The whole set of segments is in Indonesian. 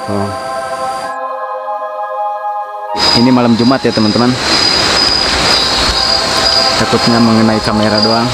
Oh. Ini malam Jumat ya teman-teman. Takutnya mengenai kamera doang.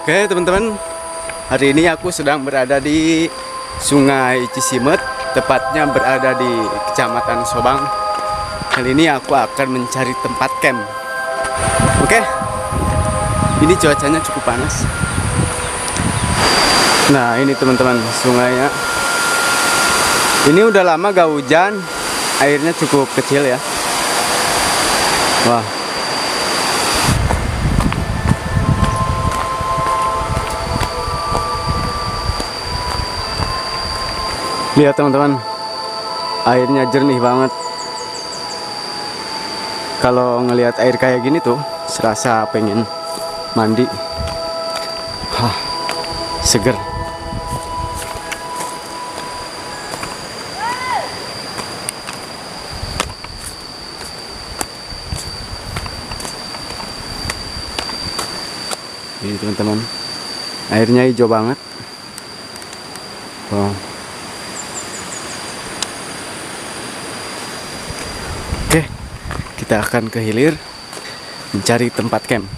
Oke teman-teman, hari ini aku sedang berada di Sungai Cisimet, tepatnya berada di Kecamatan Sobang. Kali ini aku akan mencari tempat camp. Oke, ini cuacanya cukup panas. Nah ini teman-teman sungainya. Ini udah lama gak hujan, airnya cukup kecil ya. Wah. Lihat teman-teman, airnya jernih banget. Kalau ngelihat air kayak gini tuh, serasa pengen mandi. Hah, seger. Ini teman-teman, airnya hijau banget. Wow. Oke, kita akan ke hilir mencari tempat camp.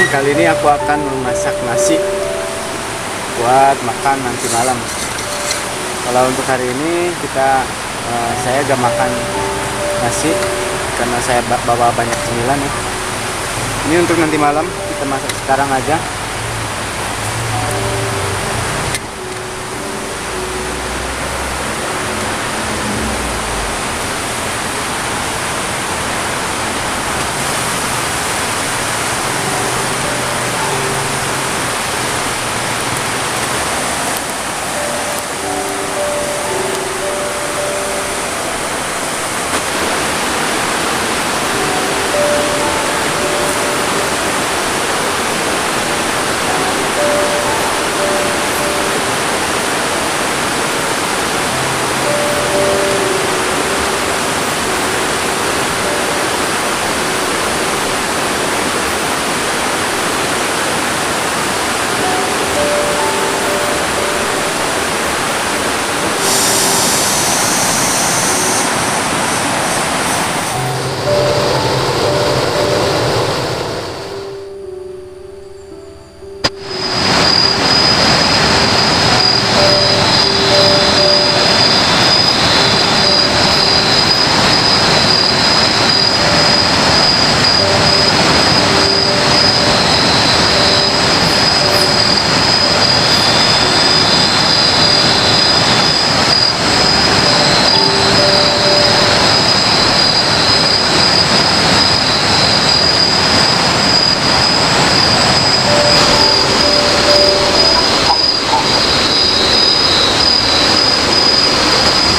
kali ini aku akan memasak nasi buat makan nanti malam. Kalau untuk hari ini saya gak makan nasi karena saya bawa banyak cemilan ya. Ini untuk nanti malam kita masak sekarang aja.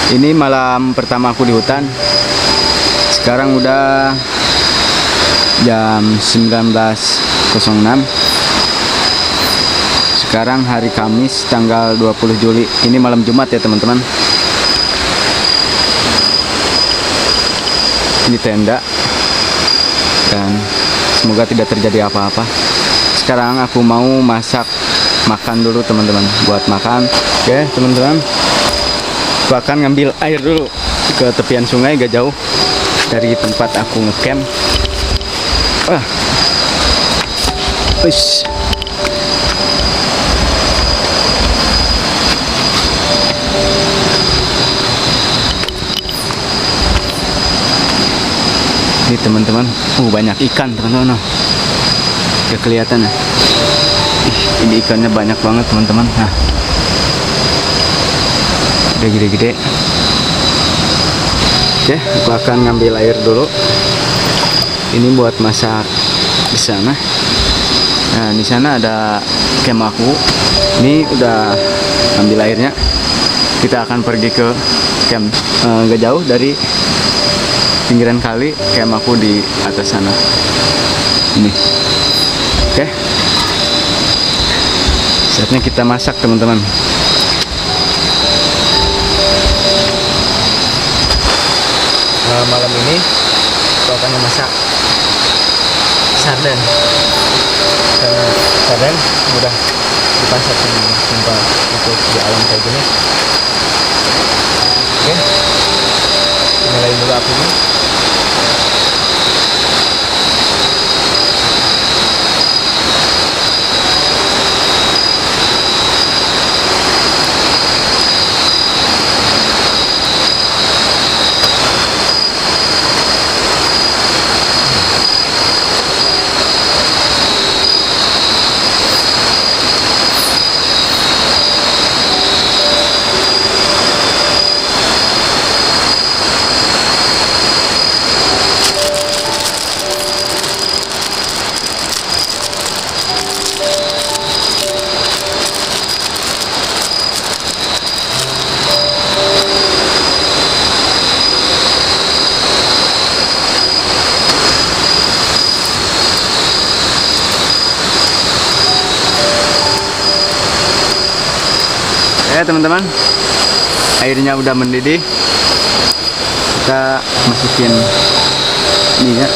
Ini malam pertama aku di hutan. Sekarang udah jam 19.06. Sekarang hari Kamis tanggal 20 Juli. Ini malam Jumat ya teman-teman. Ini tenda. Dan semoga tidak terjadi apa-apa. Sekarang aku mau makan dulu teman-teman. Buat makan. Oke teman-teman, aku akan ngambil air dulu ke tepian sungai, gak jauh dari tempat aku ngecamp. Uish. Ini teman-teman, banyak ikan teman-teman. Ya kelihatan ya. Ini ikannya banyak banget teman-teman. Nah, udah gede-gede. Oke, aku akan ngambil air dulu. Ini buat masak di sana. Nah, di sana ada camp aku. Ini udah ambil airnya. Kita akan pergi ke camp gak jauh dari pinggiran kali. Camp aku di atas sana. Ini. Oke. Saatnya kita masak teman-teman. Malam ini aku akan memasak sarden, karena sarden mudah dipasak simple untuk di alam kayak gini. Oke, nyalain dulu apinya. Ya teman-teman, airnya udah mendidih. Kita masukin minyak.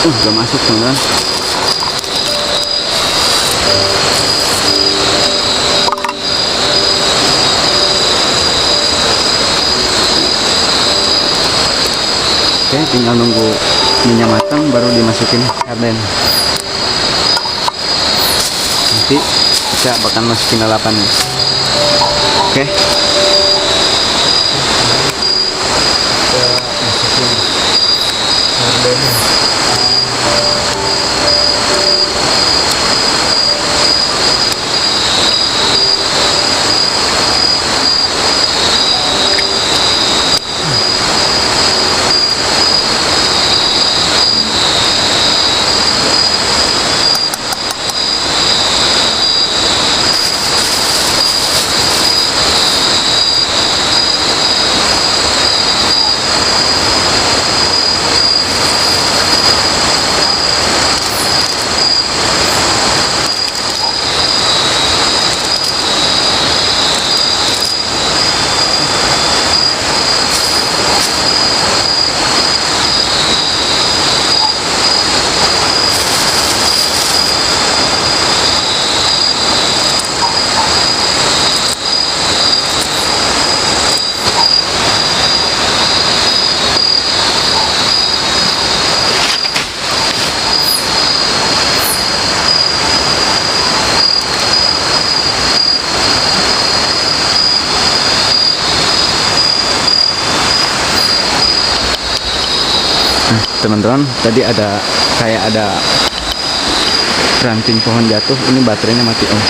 Udah masuk teman-teman. Oke, tinggal nunggu minyak matang baru dimasukin sarden. Nanti kita bakal masukin lalapannya. Oke. Kita masukin sardennya. Teman-teman, tadi kayak ada ranting pohon jatuh. Ini baterainya mati. Oh,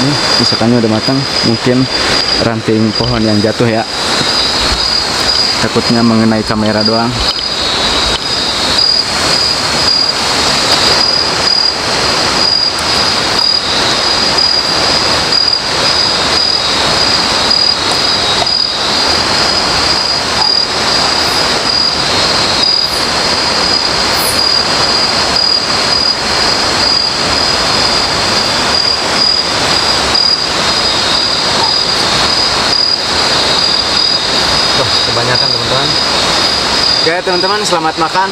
ini misalkannya udah matang, mungkin ranting pohon yang jatuh ya, takutnya mengenai kamera doang. Kebanyakan teman-teman. Oke teman-teman, selamat makan.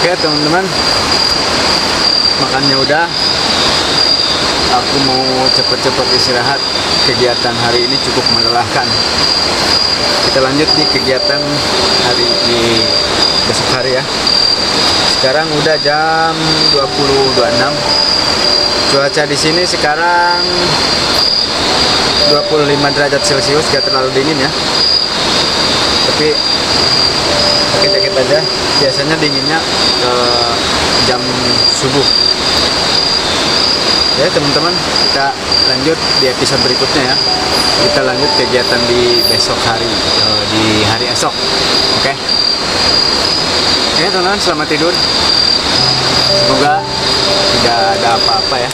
Oke teman-teman, makannya udah. Aku mau cepet-cepet istirahat. Kegiatan hari ini cukup melelahkan. Kita lanjut di kegiatan hari ini besok hari ya. Sekarang udah jam 20.26. Cuaca di sini sekarang 25 derajat Celcius, gak terlalu dingin ya. Tapi pakai jaket aja. Biasanya dinginnya jam subuh. Ya teman-teman, kita lanjut di episode berikutnya ya. Kita lanjut kegiatan di besok hari, di hari esok. Oke. Oke teman-teman, selamat tidur. Semoga tidak ada apa-apa ya.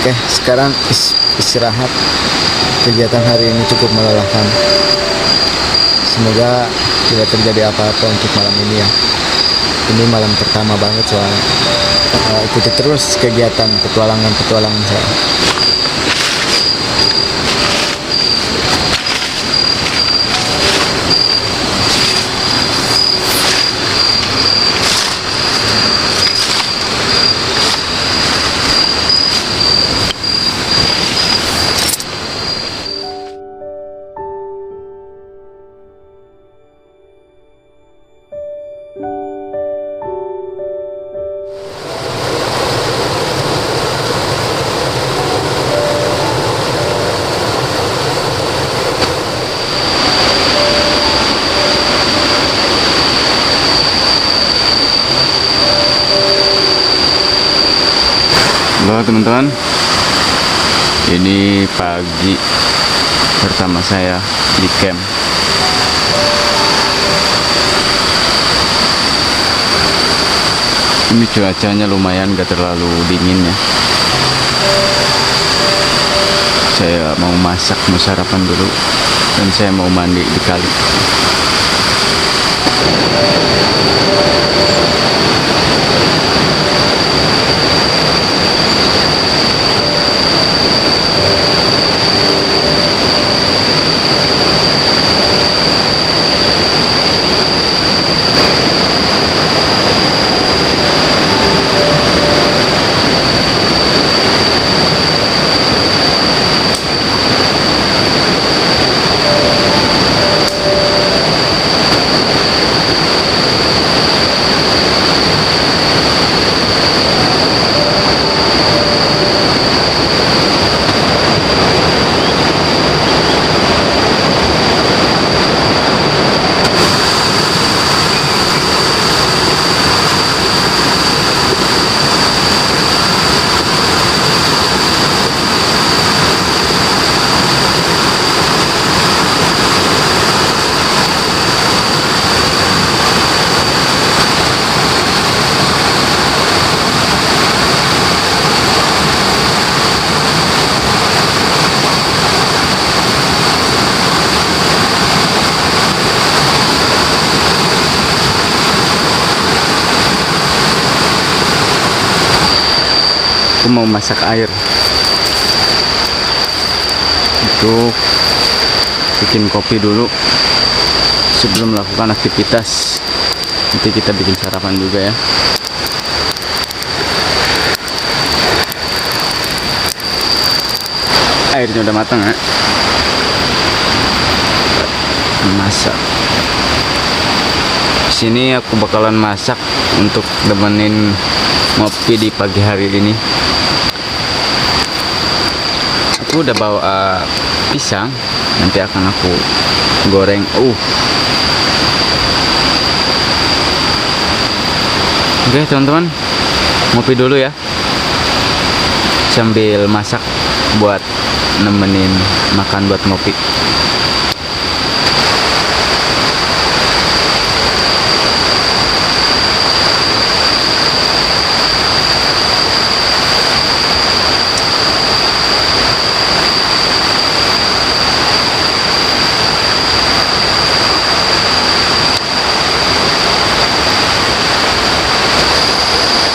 Oke, sekarang istirahat. Kegiatan hari ini cukup melelahkan. Semoga tidak terjadi apa-apa untuk malam ini ya. Ini malam pertama banget soalnya. Ikuti terus kegiatan petualangan saya. Halo teman-teman, ini pagi pertama saya di camp. Ini cuacanya lumayan gak terlalu dingin ya. Saya mau masak, mau sarapan dulu, dan saya mau mandi di kali. Aku mau masak air untuk bikin kopi dulu sebelum melakukan aktivitas. Nanti kita bikin sarapan juga ya. Airnya udah matang ya. Masak. Sini aku bakalan masak untuk nemenin ngopi di pagi hari ini. Aku udah bawa pisang, nanti akan aku goreng. Oke teman-teman, ngopi dulu ya, sambil masak buat nemenin makan buat ngopi.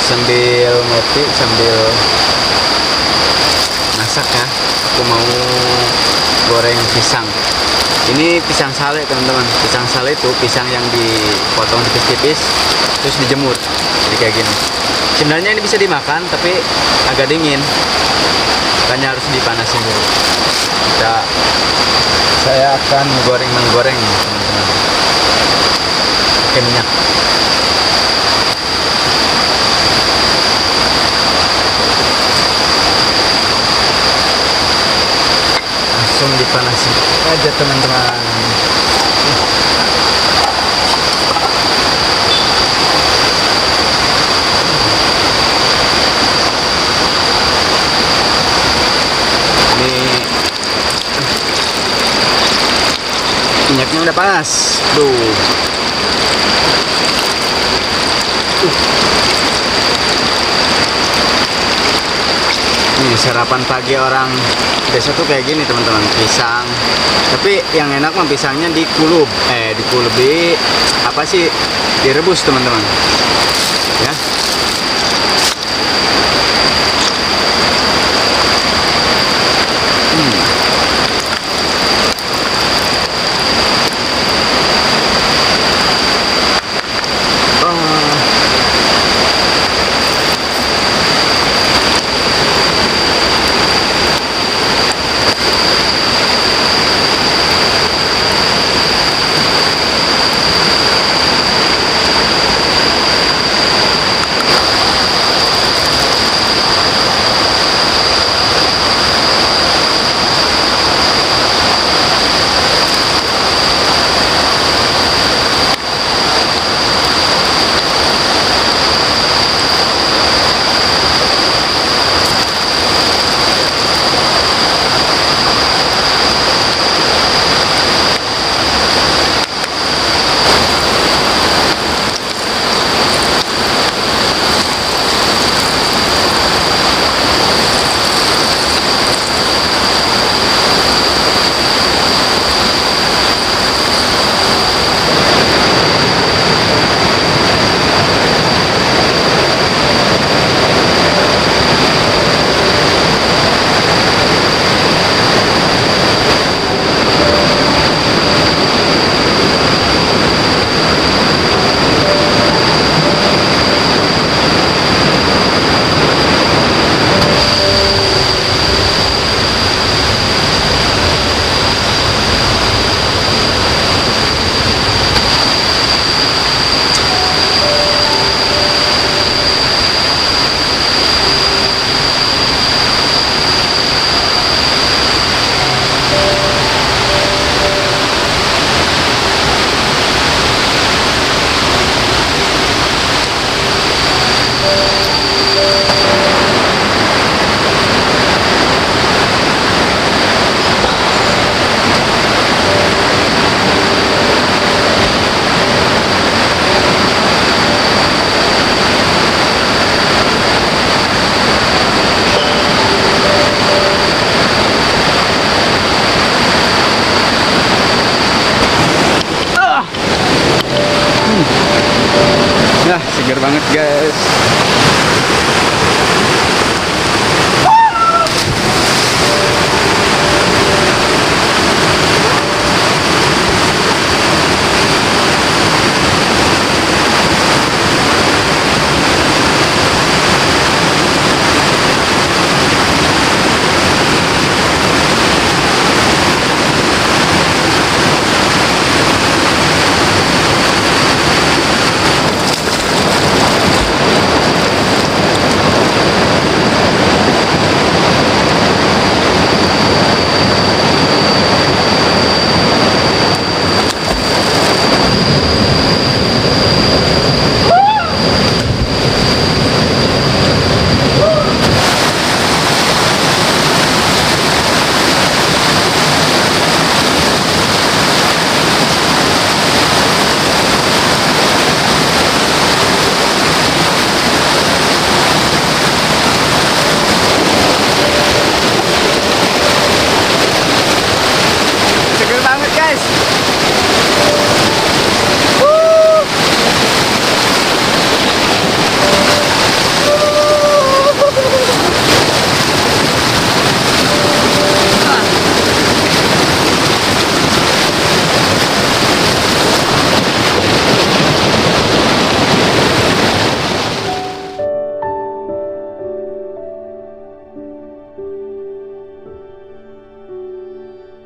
Sambil ngopi, sambil masak ya, aku mau goreng pisang. Ini pisang sale teman-teman. Pisang sale itu pisang yang dipotong tipis-tipis terus dijemur jadi kayak gini. Sebenarnya ini bisa dimakan tapi agak dingin, makanya harus dipanasin dulu. Saya akan menggoreng teman-teman pakai minyak. Langsung dipanasin aja teman-teman. Ini minyaknya udah panas tuh. Ini sarapan pagi orang biasa tuh kayak gini teman-teman, pisang. Tapi yang enak mah pisangnya dikulub, direbus teman-teman. Ya.